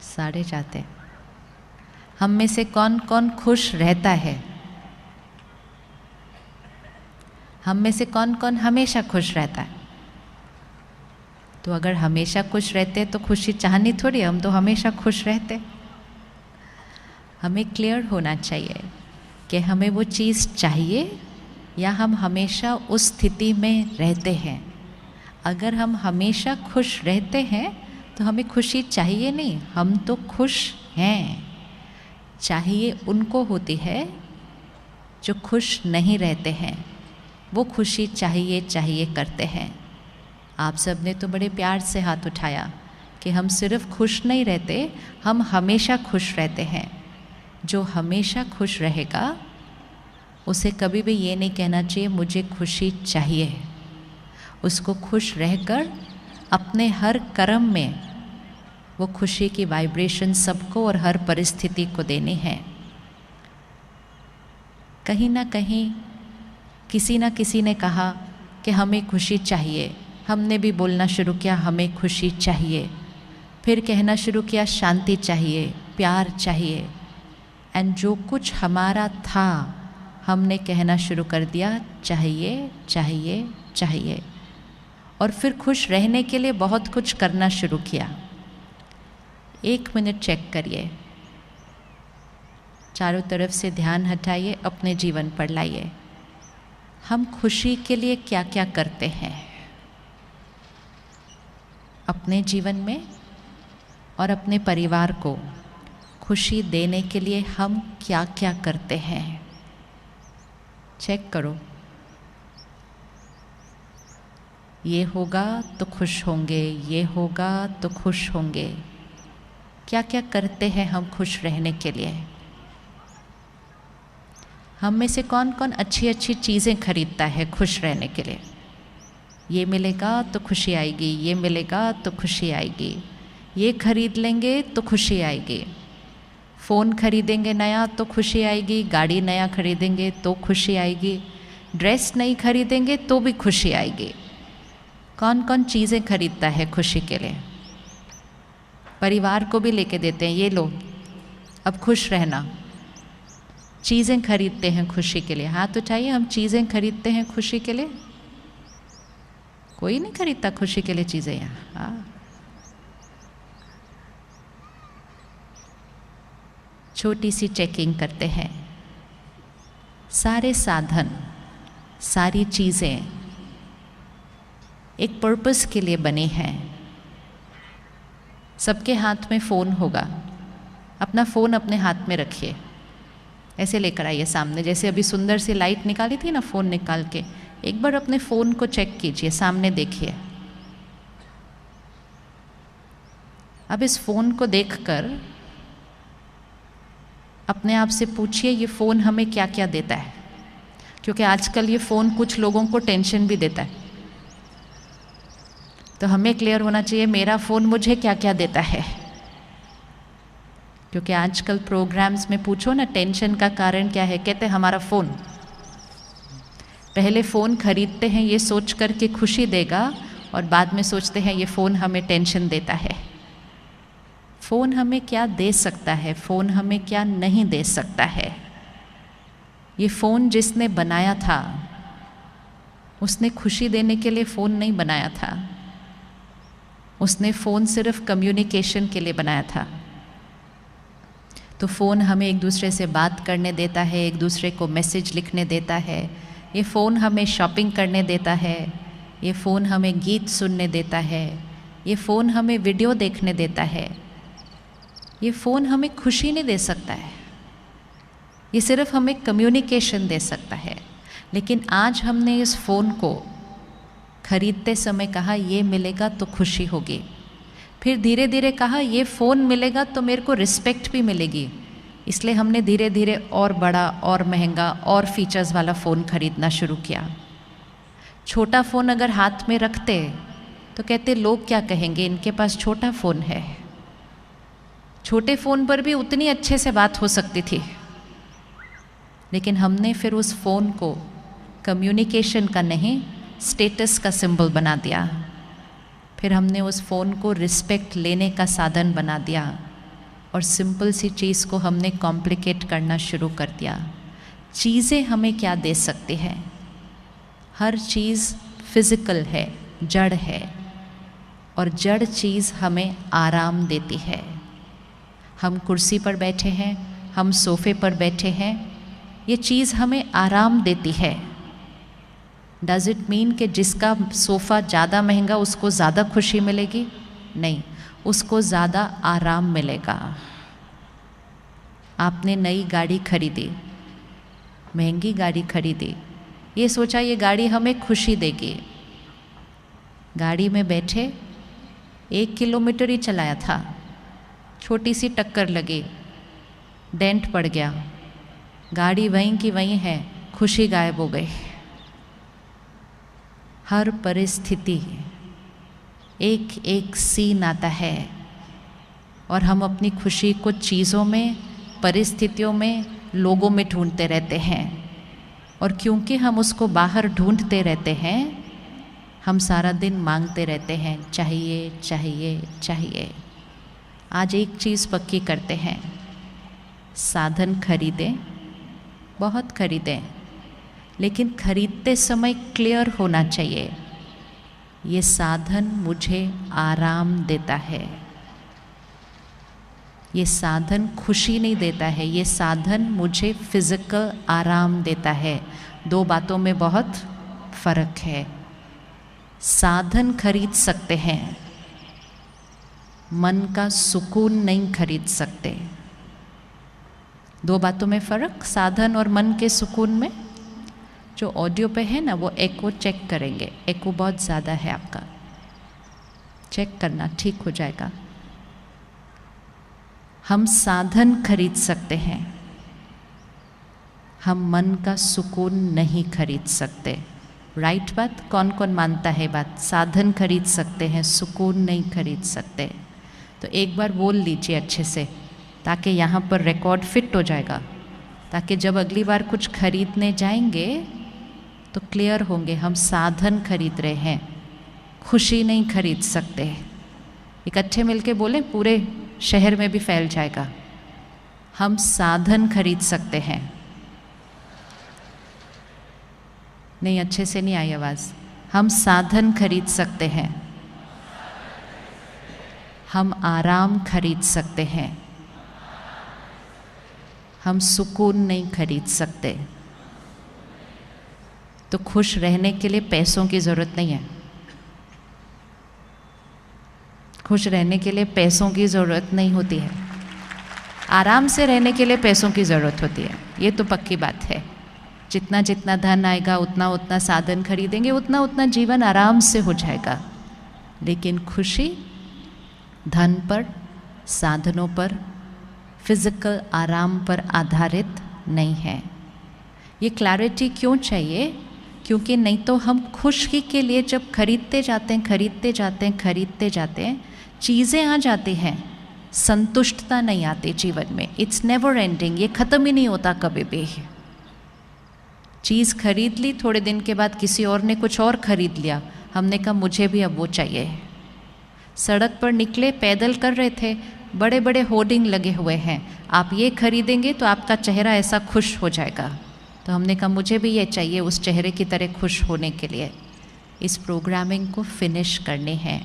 सारे जाते। हम में से कौन कौन खुश रहता है? हम में से कौन कौन हमेशा खुश रहता है? तो अगर हमेशा खुश रहते तो खुशी चाहनी थोड़ी, हम तो हमेशा खुश रहते। हमें क्लियर होना चाहिए कि हमें वो चीज़ चाहिए या हम हमेशा उस स्थिति में रहते हैं। अगर हम हमेशा खुश रहते हैं तो हमें खुशी चाहिए नहीं, हम तो खुश हैं। चाहिए उनको होती है जो खुश नहीं रहते हैं, वो खुशी चाहिए चाहिए करते हैं। आप सब ने तो बड़े प्यार से हाथ उठाया कि हम सिर्फ खुश नहीं रहते, हम हमेशा खुश रहते हैं। जो हमेशा खुश रहेगा उसे कभी भी ये नहीं कहना चाहिए मुझे खुशी चाहिए। उसको खुश रहकर अपने हर कर्म में वो खुशी की वाइब्रेशन सबको और हर परिस्थिति को देनी है। कहीं ना कहीं किसी ना किसी ने कहा कि हमें खुशी चाहिए, हमने भी बोलना शुरू किया हमें खुशी चाहिए, फिर कहना शुरू किया शांति चाहिए, प्यार चाहिए। एंड जो कुछ हमारा था हमने कहना शुरू कर दिया चाहिए चाहिए चाहिए, और फिर खुश रहने के लिए बहुत कुछ करना शुरू किया। 1 मिनट चेक करिए, चारों तरफ से ध्यान हटाइए, अपने जीवन पर लाइए। हम खुशी के लिए क्या क्या करते हैं अपने जीवन में, और अपने परिवार को खुशी देने के लिए हम क्या क्या करते हैं? चेक करो। ये होगा तो खुश होंगे, ये होगा तो खुश होंगे। क्या क्या करते हैं हम खुश रहने के लिए? हम में से कौन कौन अच्छी अच्छी चीज़ें खरीदता है खुश रहने के लिए? ये मिलेगा तो खुशी आएगी, ये मिलेगा तो खुशी आएगी, ये खरीद लेंगे तो खुशी आएगी, फ़ोन खरीदेंगे नया तो खुशी आएगी, गाड़ी नया खरीदेंगे तो खुशी आएगी, ड्रेस नहीं खरीदेंगे तो भी खुशी आएगी। कौन कौन चीज़ें खरीदता है खुशी के लिए? परिवार को भी लेके देते हैं, ये लो अब खुश रहना। चीज़ें खरीदते हैं खुशी के लिए, हाथ उठाइए। हम चीज़ें खरीदते हैं खुशी के लिए? कोई नहीं खरीदता खुशी के लिए चीज़ें यहाँ। हाँ, छोटी सी चेकिंग करते हैं। सारे साधन, सारी चीज़ें एक पर्पस के लिए बनी हैं। सबके हाथ में फ़ोन होगा, अपना फ़ोन अपने हाथ में रखिए, ऐसे लेकर आइए सामने। जैसे अभी सुंदर सी लाइट निकाली थी ना फ़ोन निकाल के, एक बार अपने फ़ोन को चेक कीजिए, सामने देखिए। अब इस फ़ोन को देखकर अपने आप से पूछिए ये फ़ोन हमें क्या क्या देता है? क्योंकि आजकल ये फ़ोन कुछ लोगों को टेंशन भी देता है। तो हमें क्लियर होना चाहिए मेरा फ़ोन मुझे क्या क्या देता है। क्योंकि आजकल प्रोग्राम्स में पूछो ना टेंशन का कारण क्या है, कहते हैं हमारा फ़ोन। पहले फ़ोन खरीदते हैं ये सोच कर के खुशी देगा, और बाद में सोचते हैं ये फ़ोन हमें टेंशन देता है। फ़ोन हमें क्या दे सकता है, फ़ोन हमें क्या नहीं दे सकता है? ये फ़ोन जिसने बनाया था उसने खुशी देने के लिए फ़ोन नहीं बनाया था, उसने फ़ोन सिर्फ कम्युनिकेशन के लिए बनाया था। तो फ़ोन हमें एक दूसरे से बात करने देता है, एक दूसरे को मैसेज लिखने देता है, ये फ़ोन हमें शॉपिंग करने देता है, ये फ़ोन हमें गीत सुनने देता है, ये फ़ोन हमें वीडियो देखने देता है। ये फ़ोन हमें खुशी नहीं दे सकता है, ये सिर्फ हमें कम्युनिकेशन दे सकता है। लेकिन आज हमने इस फ़ोन को खरीदते समय कहा ये मिलेगा तो खुशी होगी, फिर धीरे धीरे कहा ये फ़ोन मिलेगा तो मेरे को रिस्पेक्ट भी मिलेगी, इसलिए हमने धीरे धीरे और बड़ा और महंगा और फीचर्स वाला फ़ोन खरीदना शुरू किया। छोटा फ़ोन अगर हाथ में रखते तो कहते लोग क्या कहेंगे, इनके पास छोटा फ़ोन है। छोटे फ़ोन पर भी उतनी अच्छे से बात हो सकती थी, लेकिन हमने फिर उस फ़ोन को कम्युनिकेशन का नहीं स्टेटस का सिंबल बना दिया। फिर हमने उस फ़ोन को रिस्पेक्ट लेने का साधन बना दिया। और सिंपल सी चीज़ को हमने कॉम्प्लिकेट करना शुरू कर दिया। चीज़ें हमें क्या दे सकती हैं? हर चीज़ फिज़िकल है, जड़ है, और जड़ चीज़ हमें आराम देती है। हम कुर्सी पर बैठे हैं, हम सोफ़े पर बैठे हैं, ये चीज़ हमें आराम देती है। डज़ इट मीन कि जिसका सोफ़ा ज़्यादा महंगा उसको ज़्यादा खुशी मिलेगी? नहीं, उसको ज़्यादा आराम मिलेगा। आपने नई गाड़ी खरीदी, महंगी गाड़ी खरीदी, ये सोचा ये गाड़ी हमें खुशी देगी। गाड़ी में बैठे 1 किलोमीटर ही चलाया था, छोटी सी टक्कर लगी, डेंट पड़ गया, गाड़ी वहीं की वहीं है, खुशी गायब हो गई। हर परिस्थिति एक एक सीन आता है और हम अपनी खुशी को चीज़ों में, परिस्थितियों में, लोगों में ढूंढते रहते हैं। और क्योंकि हम उसको बाहर ढूंढते रहते हैं, हम सारा दिन मांगते रहते हैं, चाहिए चाहिए चाहिए। आज एक चीज़ पक्की करते हैं, साधन खरीदें, बहुत खरीदें, लेकिन खरीदते समय क्लियर होना चाहिए, ये साधन मुझे आराम देता है, ये साधन खुशी नहीं देता है, ये साधन मुझे फिज़िकल आराम देता है। 2 बातों में बहुत फ़र्क है। साधन खरीद सकते हैं, मन का सुकून नहीं खरीद सकते। 2 बातों में फ़र्क, साधन और मन के सुकून में। जो ऑडियो पे है ना, वो एको चेक करेंगे, एको बहुत ज़्यादा है आपका, चेक करना, ठीक हो जाएगा। हम साधन खरीद सकते हैं, हम मन का सुकून नहीं खरीद सकते। राइट बात? कौन कौन मानता है बात? साधन खरीद सकते हैं, सुकून नहीं खरीद सकते। तो एक बार बोल लीजिए अच्छे से, ताकि यहाँ पर रिकॉर्ड फिट हो जाएगा, ताकि जब अगली बार कुछ खरीदने जाएंगे तो क्लियर होंगे। हम साधन खरीद रहे हैं, खुशी नहीं खरीद सकते। इकट्ठे मिलके बोलें, पूरे शहर में भी फैल जाएगा। हम साधन खरीद सकते हैं। नहीं, अच्छे से नहीं आई आवाज़। हम साधन खरीद सकते हैं, हम आराम खरीद सकते हैं, हम सुकून नहीं खरीद सकते। तो खुश रहने के लिए पैसों की ज़रूरत नहीं है। खुश रहने के लिए पैसों की ज़रूरत नहीं होती है, आराम से रहने के लिए पैसों की ज़रूरत होती है। ये तो पक्की बात है। जितना जितना धन आएगा, उतना उतना साधन खरीदेंगे, उतना उतना जीवन आराम से हो जाएगा। लेकिन खुशी धन पर, साधनों पर, फिज़िकल आराम पर आधारित नहीं है। ये क्लैरिटी क्यों चाहिए? क्योंकि नहीं तो हम खुशी के लिए जब खरीदते जाते हैं, खरीदते जाते हैं, खरीदते जाते हैं, चीज़ें आ जाती हैं, संतुष्टता नहीं आती जीवन में। इट्स नेवर एंडिंग, ये ख़त्म ही नहीं होता कभी भी। चीज़ खरीद ली, थोड़े दिन के बाद किसी और ने कुछ और खरीद लिया, हमने कहा मुझे भी अब वो चाहिए। सड़क पर निकले, पैदल कर रहे थे, बड़े बड़े होर्डिंग लगे हुए हैं, आप ये खरीदेंगे तो आपका चेहरा ऐसा खुश हो जाएगा। तो हमने कहा मुझे भी ये चाहिए, उस चेहरे की तरह खुश होने के लिए। इस प्रोग्रामिंग को फिनिश करने हैं।